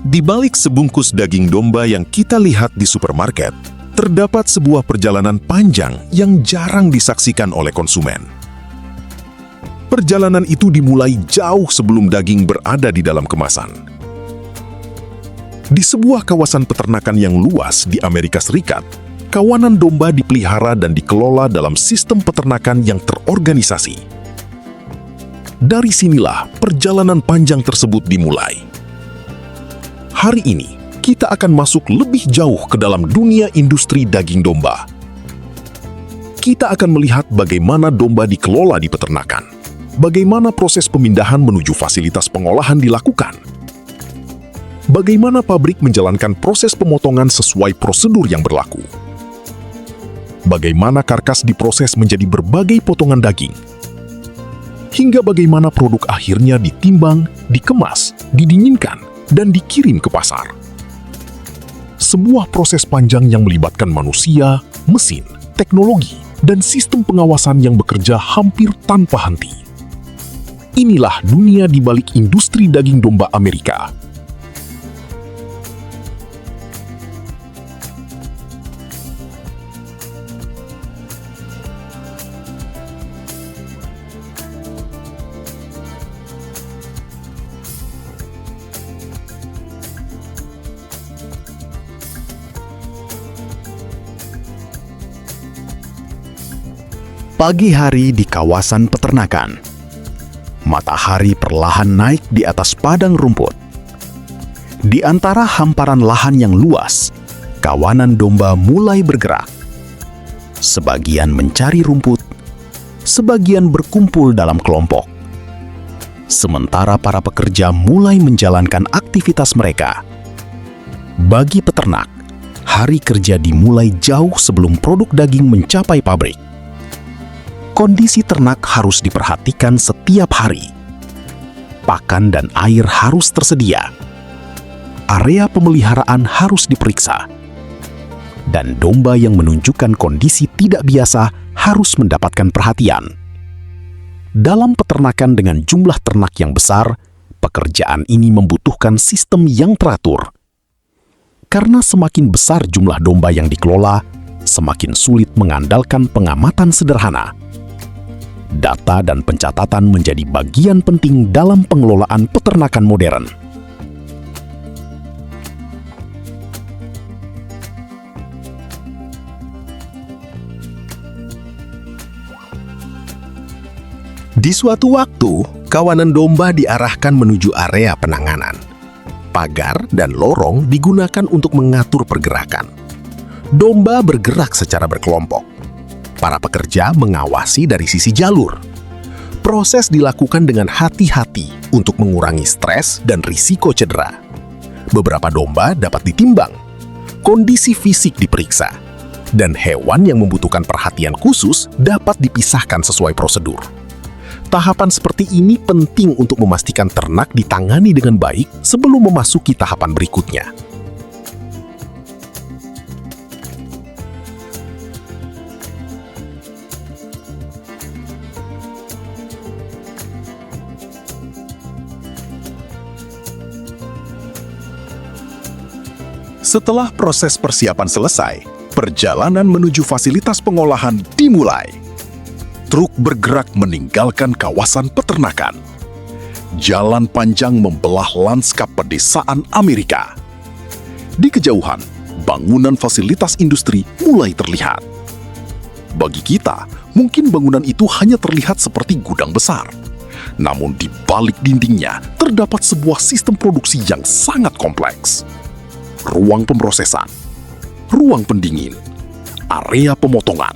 Di balik sebungkus daging domba yang kita lihat di supermarket, terdapat sebuah perjalanan panjang yang jarang disaksikan oleh konsumen. Perjalanan itu dimulai jauh sebelum daging berada di dalam kemasan. Di sebuah kawasan peternakan yang luas di Amerika Serikat, kawanan domba dipelihara dan dikelola dalam sistem peternakan yang terorganisasi. Dari sinilah perjalanan panjang tersebut dimulai. Hari ini, kita akan masuk lebih jauh ke dalam dunia industri daging domba. Kita akan melihat bagaimana domba dikelola di peternakan, bagaimana proses pemindahan menuju fasilitas pengolahan dilakukan, bagaimana pabrik menjalankan proses pemotongan sesuai prosedur yang berlaku, bagaimana karkas diproses menjadi berbagai potongan daging, hingga bagaimana produk akhirnya ditimbang, dikemas, didinginkan, dan dikirim ke pasar. Sebuah proses panjang yang melibatkan manusia, mesin, teknologi, dan sistem pengawasan yang bekerja hampir tanpa henti. Inilah dunia di balik industri daging domba Amerika. Pagi hari di kawasan peternakan. Matahari perlahan naik di atas padang rumput. Di antara hamparan lahan yang luas, kawanan domba mulai bergerak. Sebagian mencari rumput, sebagian berkumpul dalam kelompok. Sementara para pekerja mulai menjalankan aktivitas mereka. Bagi peternak, hari kerja dimulai jauh sebelum produk daging mencapai pabrik. Kondisi ternak harus diperhatikan setiap hari. Pakan dan air harus tersedia. Area pemeliharaan harus diperiksa. Dan domba yang menunjukkan kondisi tidak biasa harus mendapatkan perhatian. Dalam peternakan dengan jumlah ternak yang besar, pekerjaan ini membutuhkan sistem yang teratur. Karena semakin besar jumlah domba yang dikelola, semakin sulit mengandalkan pengamatan sederhana. Data dan pencatatan menjadi bagian penting dalam pengelolaan peternakan modern. Di suatu waktu, kawanan domba diarahkan menuju area penanganan. Pagar dan lorong digunakan untuk mengatur pergerakan. Domba bergerak secara berkelompok. Para pekerja mengawasi dari sisi jalur. Proses dilakukan dengan hati-hati untuk mengurangi stres dan risiko cedera. Beberapa domba dapat ditimbang, kondisi fisik diperiksa, dan hewan yang membutuhkan perhatian khusus dapat dipisahkan sesuai prosedur. Tahapan seperti ini penting untuk memastikan ternak ditangani dengan baik sebelum memasuki tahapan berikutnya. Setelah proses persiapan selesai, perjalanan menuju fasilitas pengolahan dimulai. Truk bergerak meninggalkan kawasan peternakan. Jalan panjang membelah lanskap pedesaan Amerika. Di kejauhan, bangunan fasilitas industri mulai terlihat. Bagi kita, mungkin bangunan itu hanya terlihat seperti gudang besar. Namun di balik dindingnya terdapat sebuah sistem produksi yang sangat kompleks. Ruang pemrosesan, ruang pendingin, area pemotongan,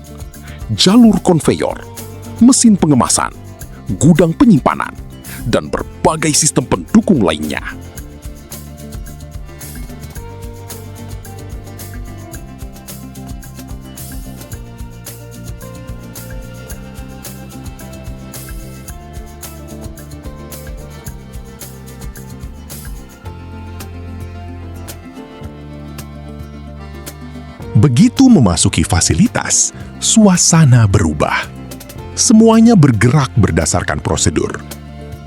jalur konveyor, mesin pengemasan, gudang penyimpanan, dan berbagai sistem pendukung lainnya. Begitu memasuki fasilitas, suasana berubah. Semuanya bergerak berdasarkan prosedur.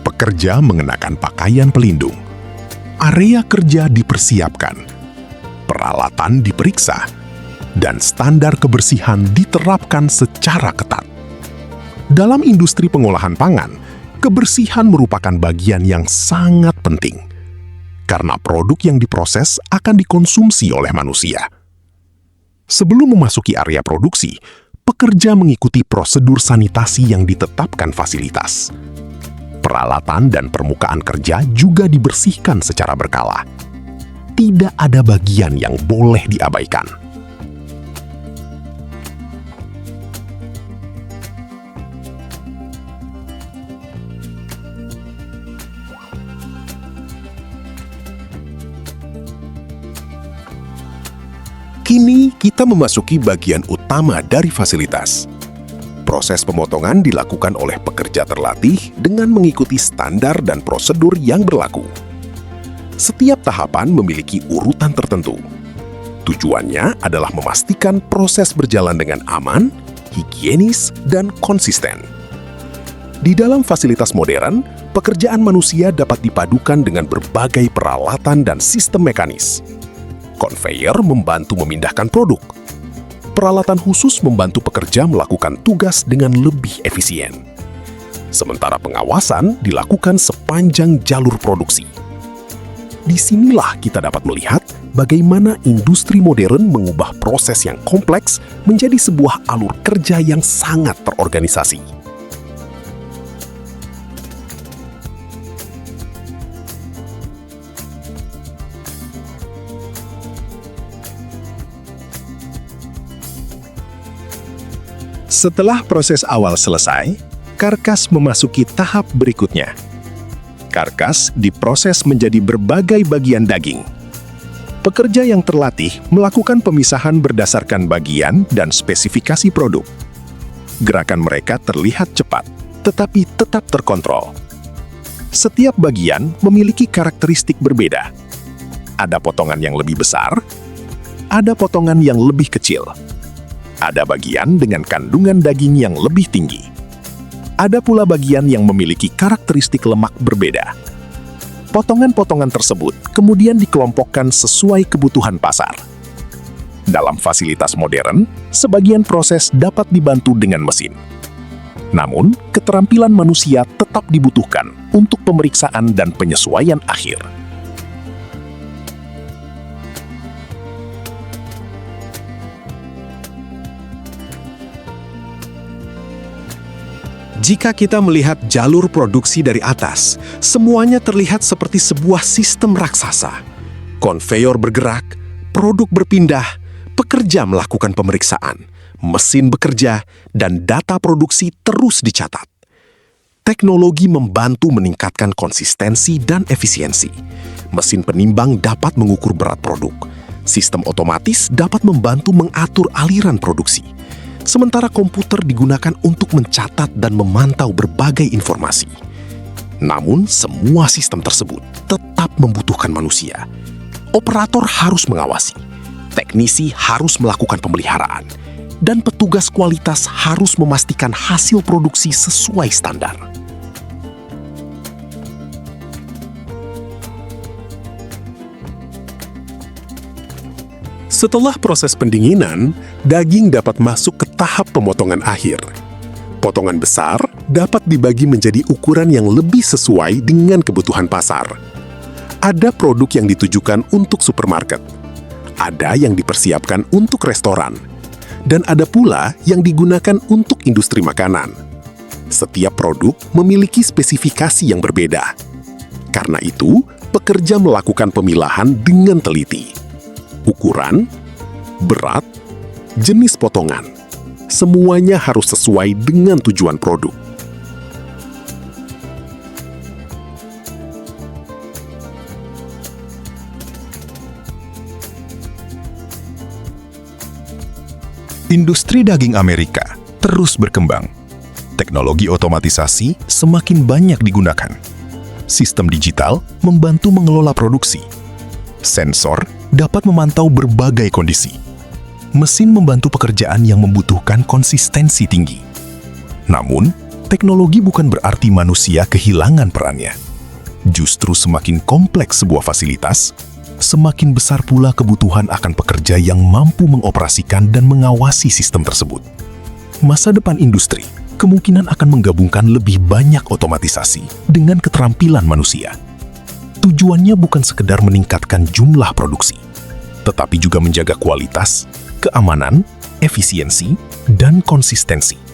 Pekerja mengenakan pakaian pelindung. area kerja dipersiapkan, peralatan diperiksa, dan standar kebersihan diterapkan secara ketat. Dalam industri pengolahan pangan, kebersihan merupakan bagian yang sangat penting karena produk yang diproses akan dikonsumsi oleh manusia. Sebelum memasuki area produksi, pekerja mengikuti prosedur sanitasi yang ditetapkan fasilitas. Peralatan dan permukaan kerja juga dibersihkan secara berkala. Tidak ada bagian yang boleh diabaikan. Kini kita memasuki bagian utama dari fasilitas. Proses pemotongan dilakukan oleh pekerja terlatih dengan mengikuti standar dan prosedur yang berlaku. Setiap tahapan memiliki urutan tertentu. Tujuannya adalah memastikan proses berjalan dengan aman, higienis, dan konsisten. Di dalam fasilitas modern, pekerjaan manusia dapat dipadukan dengan berbagai peralatan dan sistem mekanis. Konveyor membantu memindahkan produk. Peralatan khusus membantu pekerja melakukan tugas dengan lebih efisien. Sementara pengawasan dilakukan sepanjang jalur produksi. Disinilah kita dapat melihat bagaimana industri modern mengubah proses yang kompleks menjadi sebuah alur kerja yang sangat terorganisasi. Setelah proses awal selesai, karkas memasuki tahap berikutnya. Karkas diproses menjadi berbagai bagian daging. Pekerja yang terlatih melakukan pemisahan berdasarkan bagian dan spesifikasi produk. Gerakan mereka terlihat cepat, tetapi tetap terkontrol. Setiap bagian memiliki karakteristik berbeda. Ada potongan yang lebih besar, ada potongan yang lebih kecil. Ada bagian dengan kandungan daging yang lebih tinggi. Ada pula bagian yang memiliki karakteristik lemak berbeda. Potongan-potongan tersebut kemudian dikelompokkan sesuai kebutuhan pasar. Dalam fasilitas modern, sebagian proses dapat dibantu dengan mesin. Namun, keterampilan manusia tetap dibutuhkan untuk pemeriksaan dan penyesuaian akhir. Jika kita melihat jalur produksi dari atas, semuanya terlihat seperti sebuah sistem raksasa. Konveyor bergerak, produk berpindah, pekerja melakukan pemeriksaan, mesin bekerja, dan data produksi terus dicatat. Teknologi membantu meningkatkan konsistensi dan efisiensi. Mesin penimbang dapat mengukur berat produk. Sistem otomatis dapat membantu mengatur aliran produksi. Sementara komputer digunakan untuk mencatat dan memantau berbagai informasi. Namun, semua sistem tersebut tetap membutuhkan manusia. Operator harus mengawasi, teknisi harus melakukan pemeliharaan, dan petugas kualitas harus memastikan hasil produksi sesuai standar. Setelah proses pendinginan, daging dapat masuk ke tahap pemotongan akhir. Potongan besar dapat dibagi menjadi ukuran yang lebih sesuai dengan kebutuhan pasar. Ada produk yang ditujukan untuk supermarket, ada yang dipersiapkan untuk restoran, dan ada pula yang digunakan untuk industri makanan. Setiap produk memiliki spesifikasi yang berbeda. Karena itu, pekerja melakukan pemilahan dengan teliti. Ukuran, berat, jenis potongan, semuanya harus sesuai dengan tujuan produk. Industri daging Amerika terus berkembang. Teknologi otomatisasi semakin banyak digunakan. Sistem digital membantu mengelola produksi. Sensor dapat memantau berbagai kondisi. Mesin membantu pekerjaan yang membutuhkan konsistensi tinggi. Namun, teknologi bukan berarti manusia kehilangan perannya. Justru semakin kompleks sebuah fasilitas, semakin besar pula kebutuhan akan pekerja yang mampu mengoperasikan dan mengawasi sistem tersebut. Masa depan industri kemungkinan akan menggabungkan lebih banyak otomatisasi dengan keterampilan manusia. Tujuannya bukan sekedar meningkatkan jumlah produksi, tetapi juga menjaga kualitas, keamanan, efisiensi, dan konsistensi.